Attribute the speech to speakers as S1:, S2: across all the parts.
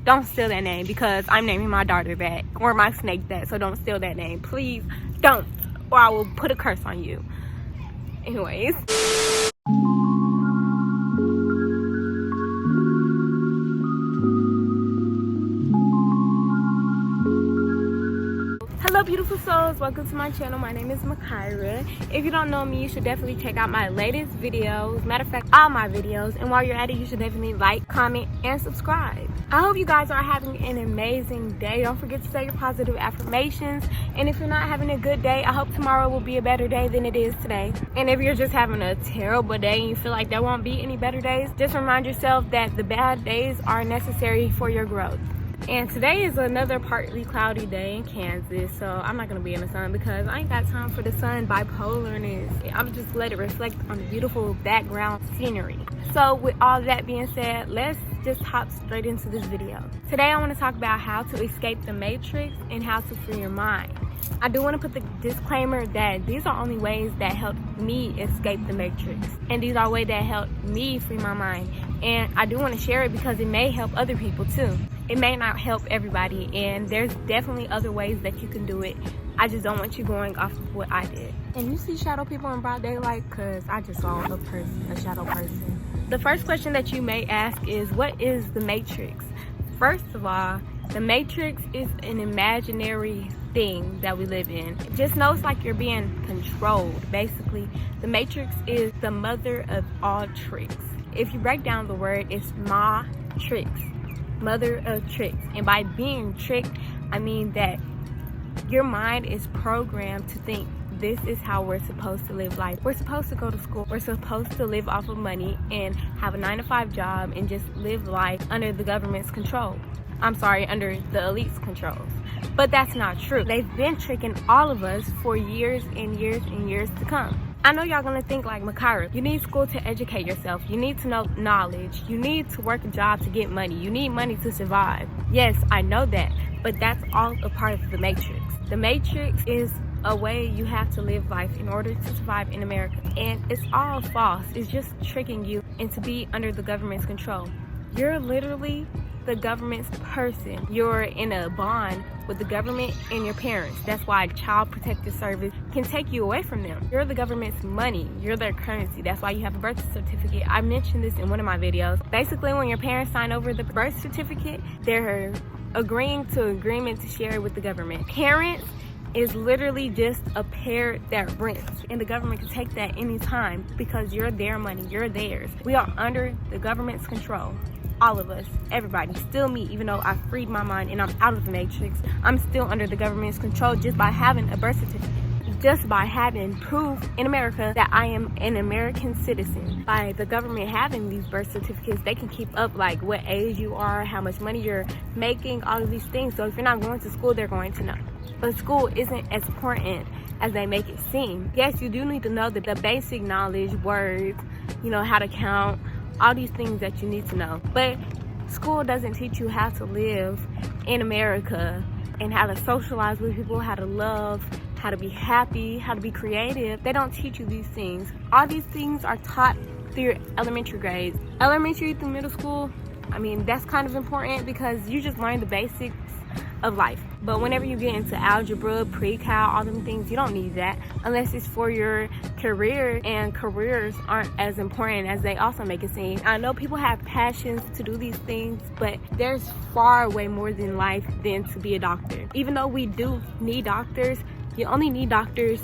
S1: Don't steal that name because I'm naming my daughter that or my snake that. So don't steal that name. Please don't, or I will put a curse on you. Anyways. Hello beautiful souls, welcome to my channel. My name is Makira. If you don't know me, you should definitely check out my latest videos. Matter of fact, all my videos. And while you're at it, you should definitely like, comment, and subscribe. I hope you guys are having an amazing day. Don't forget to say your positive affirmations. And if you're not having a good day, I hope tomorrow will be a better day than it is today. And if you're just having a terrible day and you feel like there won't be any better days, just remind yourself that the bad days are necessary for your growth. And today is another partly cloudy day in Kansas, so I'm not gonna be in the sun because I ain't got time for the sun bipolarness. I'm just let it reflect on the beautiful background scenery. So with all that being said, let's just hop straight into this video. Today I want to talk about how to escape the matrix and how to free your mind. I do want to put the disclaimer that these are only ways that help me escape the matrix, and these are ways that help me free my mind. And I do want to share it because it may help other people too. It may not help everybody, and there's definitely other ways that you can do it. I just don't want you going off of what I did. And you see shadow people in broad daylight? Because I just saw a shadow person. The first question that you may ask is, what is the matrix? First of all, the matrix is an imaginary thing that we live in. Just know it's like you're being controlled. Basically, the matrix is the mother of all tricks. If you break down the word, it's ma-trix, mother of tricks. And by being tricked, I mean that your mind is programmed to think this is how we're supposed to live life. We're supposed to go to school. We're supposed to live off of money and have a 9-to-5 job and just live life under the government's control. I'm sorry, under the elite's controls. But that's not true. They've been tricking all of us for years and years and years to come. I know y'all gonna think like, Makira, you need school to educate yourself. You need to know knowledge. You need to work a job to get money. You need money to survive. Yes, I know that, but that's all a part of the matrix. The matrix is a way you have to live life in order to survive in America. And it's all false. It's just tricking you into be under the government's control. You're literally the government's person. You're in a bond with the government and your parents. That's why Child Protective Service can take you away from them. You're the government's money. You're their currency. That's why you have a birth certificate. I mentioned this in one of my videos. Basically, when your parents sign over the birth certificate, they're agreeing to agreement to share it with the government. Parents is literally just a pair that rents, and the government can take that anytime because you're their money. You're theirs. We are under the government's control. All of us, everybody, still me, even though I freed my mind and I'm out of the matrix, I'm still under the government's control just by having a birth certificate, just by having proof in America that I am an American citizen. By the government having these birth certificates, they can keep up like what age you are, how much money you're making, all of these things. So if you're not going to school, they're going to know. But school isn't as important as they make it seem. Yes, you do need to know the basic knowledge, words, you know, how to count, all these things that you need to know. But school doesn't teach you how to live in America and how to socialize with people, how to love, how to be happy, how to be creative. They don't teach you these things. All these things are taught through your elementary grades. Elementary through middle school, I mean, that's kind of important because you just learn the basics of life. But whenever you get into algebra, pre-cal, all them things, you don't need that unless it's for your career, and careers aren't as important as they also make it seem. I know people have passions to do these things, but there's far way more than life than to be a doctor. Even though we do need doctors, you only need doctors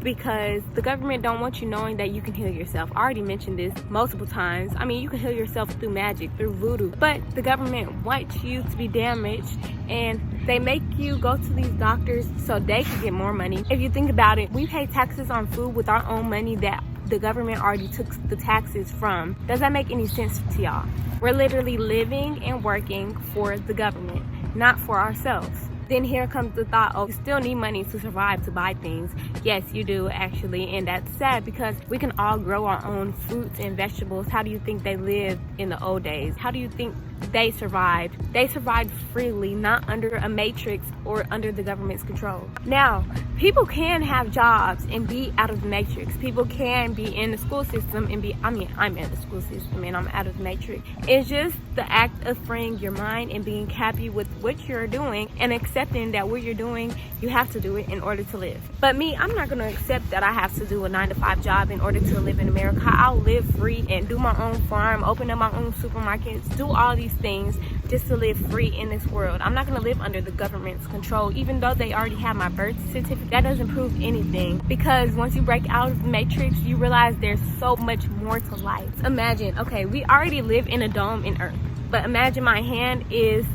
S1: because the government don't want you knowing that you can heal yourself. I already mentioned this multiple times. I mean, you can heal yourself through magic, through voodoo, but the government wants you to be damaged, and they make you go to these doctors so they can get more money. If you think about it, we pay taxes on food with our own money that the government already took the taxes from. Does that make any sense to y'all? We're literally living and working for the government, not for ourselves. Then here comes the thought, oh, you still need money to survive, to buy things. Yes, you do actually, and that's sad because we can all grow our own fruits and vegetables. How do you think they lived in the old days? How do you think they survived. They survived freely, not under a matrix or under the government's control. Now, people can have jobs and be out of the matrix. People can be in the school system and be, I'm in the school system and I'm out of the matrix. It's just the act of freeing your mind and being happy with what you're doing and accepting that what you're doing, you have to do it in order to live. But me, I'm not gonna accept that I have to do a 9-to-5 job in order to live in America. I'll live free and do my own farm, open up my own supermarkets, do all these things just to live free in this world. I'm not gonna live under the government's control, even though they already have my birth certificate. That doesn't prove anything, because once you break out of the matrix, you realize there's so much more to life. Imagine, okay, we already live in a dome in Earth, but imagine my hand is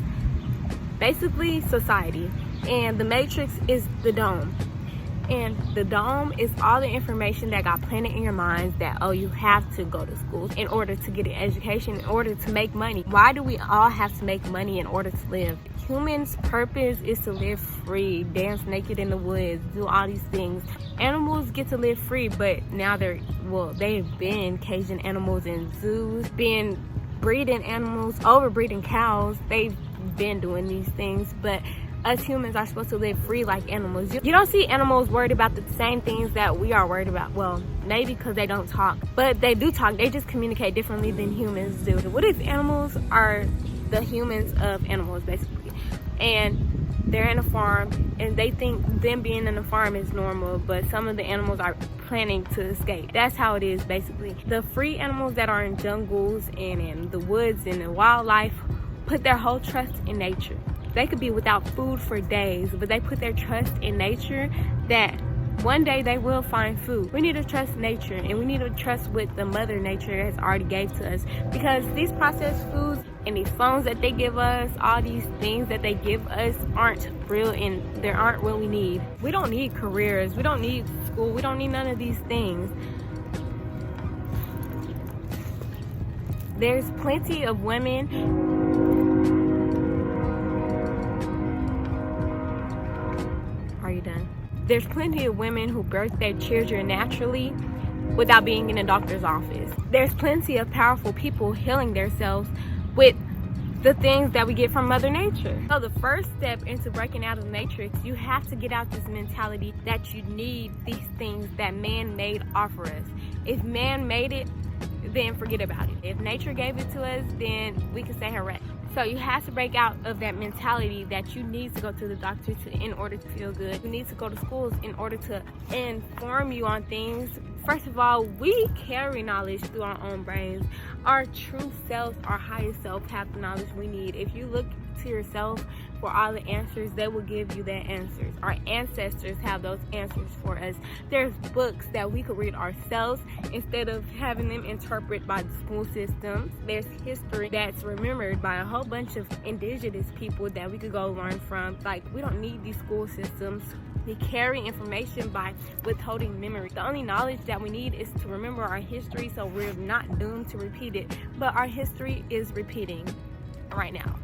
S1: basically society, and the matrix is the dome. And the dome is all the information that got planted in your minds that, oh, you have to go to school in order to get an education, in order to make money. Why do we all have to make money in order to live? Humans' purpose is to live free, dance naked in the woods, do all these things. Animals get to live free, but now they've been caging animals in zoos, been breeding animals, overbreeding cows. They've been doing these things, but us humans are supposed to live free like animals. You don't see animals worried about the same things that we are worried about. Well, maybe because they don't talk, but they do talk. They just communicate differently than humans do. What if animals are the humans of animals, basically? And they're in a farm and they think them being in a farm is normal, but some of the animals are planning to escape. That's how it is, basically. The free animals that are in jungles and in the woods and in wildlife put their whole trust in nature. They could be without food for days, but they put their trust in nature that one day they will find food. We need to trust nature, and we need to trust what the mother nature has already gave to us, because these processed foods and these phones that they give us, all these things that they give us aren't real, and they aren't what we need. We don't need careers, we don't need school, we don't need none of these things. There's plenty of women Are you done? There's plenty of women who birth their children naturally without being in a doctor's office. There's plenty of powerful people healing themselves with the things that we get from Mother Nature. So the first step into breaking out of the matrix, you have to get out this mentality that you need these things that man made offer us. If man made it, then forget about it. If nature gave it to us, then we can say hooray. So you have to break out of that mentality that you need to go to the doctor in order to feel good. You need to go to schools in order to inform you on things. First of all, we carry knowledge through our own brains. Our true selves, our highest self, have the knowledge we need. If you look to yourself for all the answers, they will give you their answers. Our ancestors have those answers for us. There's books that we could read ourselves instead of having them interpreted by the school system. There's history that's remembered by a whole bunch of indigenous people that we could go learn from. Like, we don't need these school systems. We carry information by withholding memory. The only knowledge that we need is to remember our history so we're not doomed to repeat it. But our history is repeating right now.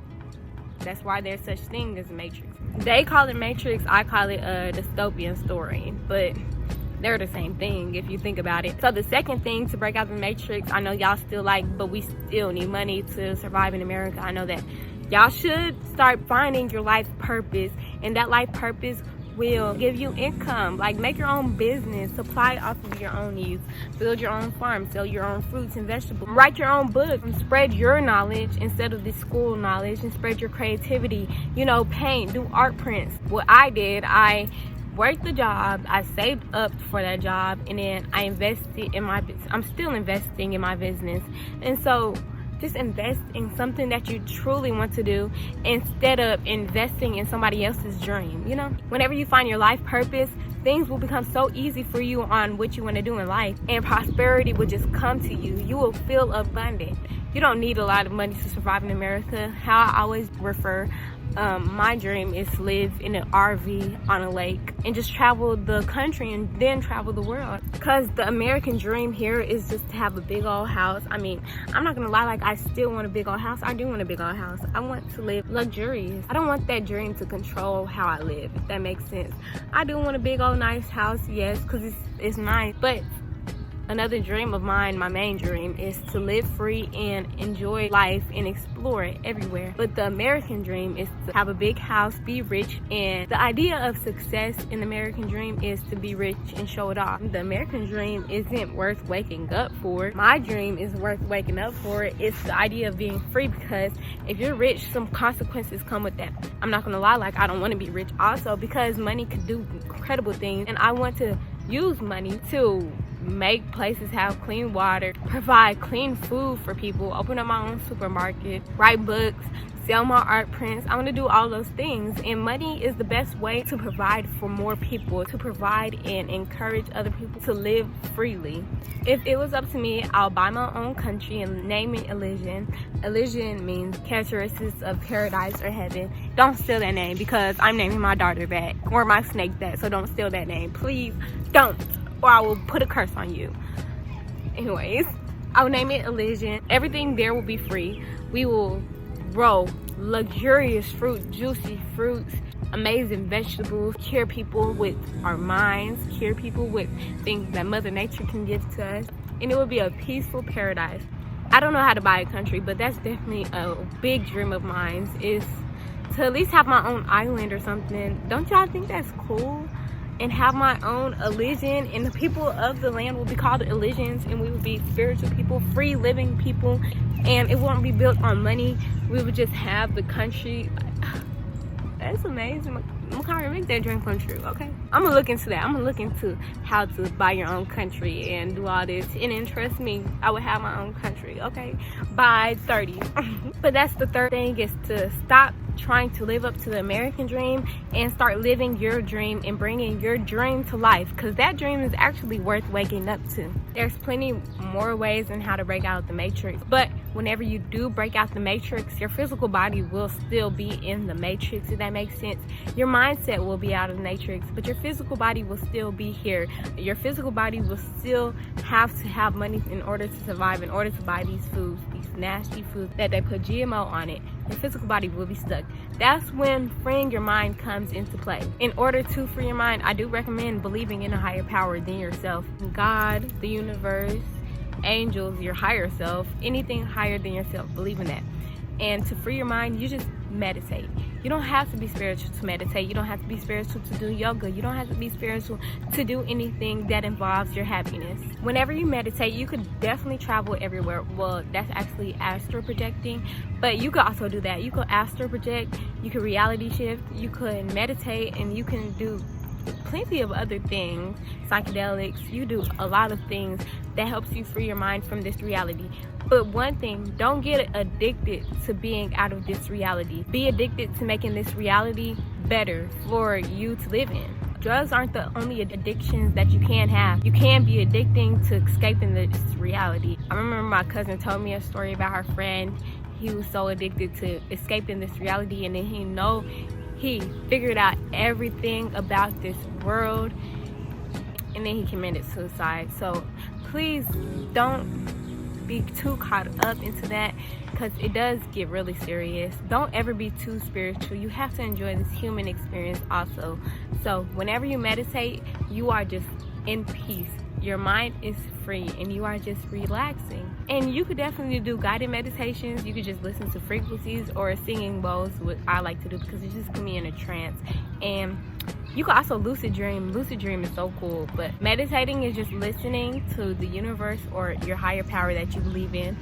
S1: That's why there's such thing as a matrix. They call it matrix, I call it a dystopian story, but they're the same thing if you think about it. So the second thing to break out the matrix, I know y'all still like, but we still need money to survive in America. I know that y'all should start finding your life purpose, and that life purpose will give you income. Like, make your own business, supply off of your own needs, build your own farm, sell your own fruits and vegetables, write your own book, and spread your knowledge instead of the school knowledge, and spread your creativity. You know, paint, do art prints. What I did, I worked the job, I saved up for that job, and then I invested in my business. I'm still investing in my business. And so just invest in something that you truly want to do instead of investing in somebody else's dream. You know, whenever you find your life purpose, things will become so easy for you on what you want to do in life, and prosperity will just come to you. You will feel abundant. You don't need a lot of money to survive in America. How I always refer, my dream is to live in an RV on a lake and just travel the country and then travel the world. Because the American dream here is just to have a big old house. I mean, I'm not gonna lie, like, I still want a big old house. I do want a big old house. I want to live luxurious. I don't want that dream to control how I live, if that makes sense. I do want a big old nice house, yes, because it's nice. But another dream of mine, my main dream, is to live free and enjoy life and explore explore everywhere. But the American dream is to have a big house, be rich, and the idea of success in the American dream is to be rich and show it off. The American dream isn't worth waking up for. My dream is worth waking up for. It's the idea of being free, because if you're rich, some consequences come with that. I'm not gonna lie, like, I don't want to be rich also, because money could do incredible things, and I want to use money to make places have clean water, provide clean food for people, open up my own supermarket, write books, sell my art prints. I want to do all those things, and money is the best way to provide for more people, to provide and encourage other people to live freely. If it was up to me, I'll buy my own country and name it Elysian. Elysian means characteristics of paradise or heaven. Don't steal that name, because I'm naming my daughter that, or my snake that, so don't steal that name. Please don't, or I will put a curse on you. Anyways, I will name it Elysian. Everything there will be free. We will grow luxurious fruit, juicy fruits, amazing vegetables, cure people with our minds, cure people with things that Mother Nature can give to us, and it will be a peaceful paradise. I don't know how to buy a country, but that's definitely a big dream of mine, is to at least have my own island or something. Don't y'all think that's cool? And have my own Elysian, and the people of the land will be called Elysians, and we will be spiritual people, free living people, and it won't be built on money. We would just have the country. That's amazing. Makari, make that dream come true, okay? I'm gonna look into that. I'm gonna look into how to buy your own country and do all this, and then trust me, I would have my own country, okay, by 30. But that's the third thing, is to stop trying to live up to the American dream and start living your dream and bringing your dream to life, because that dream is actually worth waking up to. There's plenty more ways on how to break out of the matrix, but whenever you do break out the matrix, your physical body will still be in the matrix, if that makes sense. Your mindset will be out of the matrix, but your physical body will still be here. Your physical body will still have to have money in order to survive, in order to buy these foods, these nasty foods that they put GMO on it. Your physical body will be stuck. That's when freeing your mind comes into play. In order to free your mind, I do recommend believing in a higher power than yourself. God, the universe, angels, your higher self, anything higher than yourself, believe in that. And to free your mind, you just meditate. You don't have to be spiritual to meditate. You don't have to be spiritual to do yoga. You don't have to be spiritual to do anything that involves your happiness. Whenever you meditate, you could definitely travel everywhere. Well, that's actually astral projecting, but you could also do that. You could astral project, you could reality shift, you could meditate, and you can do plenty of other things, psychedelics. You do a lot of things that helps you free your mind from this reality. But one thing, don't get addicted to being out of this reality. Be addicted to making this reality better for you to live in. Drugs aren't the only addictions that you can have. You can be addicting to escaping this reality. I remember my cousin told me a story about her friend. He was so addicted to escaping this reality, and then he figured out everything about this world, and then he committed suicide. So please don't be too caught up into that, because it does get really serious. Don't ever be too spiritual. You have to enjoy this human experience also. So whenever you meditate, you are just in peace. Your mind is free and you are just relaxing. And you could definitely do guided meditations. You could just listen to frequencies or singing bowls, what I like to do, because it just put me in a trance. And you can also lucid dream. Lucid dream is so cool. But meditating is just listening to the universe or your higher power that you believe in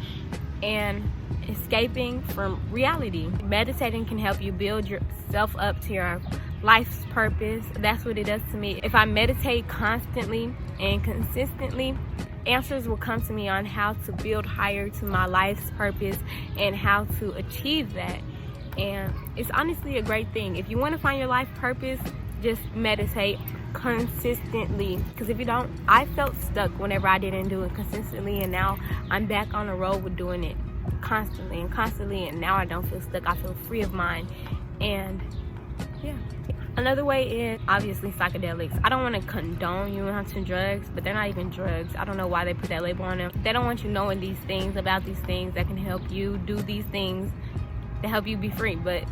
S1: and escaping from reality. Meditating can help you build yourself up to your life's purpose. That's what it does to me. If I meditate constantly and consistently, answers will come to me on how to build higher to my life's purpose and how to achieve that. And it's honestly a great thing. If you want to find your life purpose, just meditate consistently, because if you don't, I felt stuck whenever I didn't do it consistently, and now I'm back on the road with doing it constantly, and now I don't feel stuck. I feel free of mind. And yeah, another way is obviously psychedelics. I don't want to condone you hunting drugs, but they're not even drugs. I don't know why they put that label on them. They don't want you knowing these things about these things that can help you do these things to help you be free, but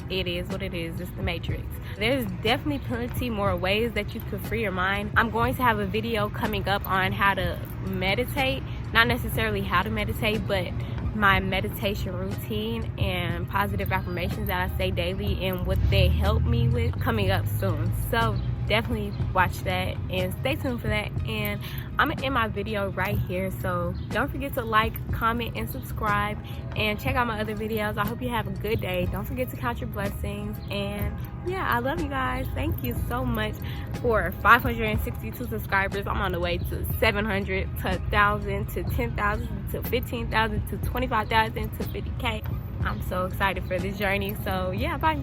S1: it is what it is. It's the matrix. There's definitely plenty more ways that you could free your mind. I'm going to have a video coming up on how to meditate, not necessarily how to meditate, but my meditation routine and positive affirmations that I say daily and what they help me with coming up soon. So definitely watch that and stay tuned for that. And I'm gonna end my video right here, so don't forget to like, comment, and subscribe, and check out my other videos. I hope you have a good day. Don't forget to count your blessings. And yeah, I love you guys. Thank you so much for 562 subscribers. I'm on the way to 700 to 1,000 to 10,000 to 15,000 to 25,000 to 50K. I'm so excited for this journey. So yeah, bye.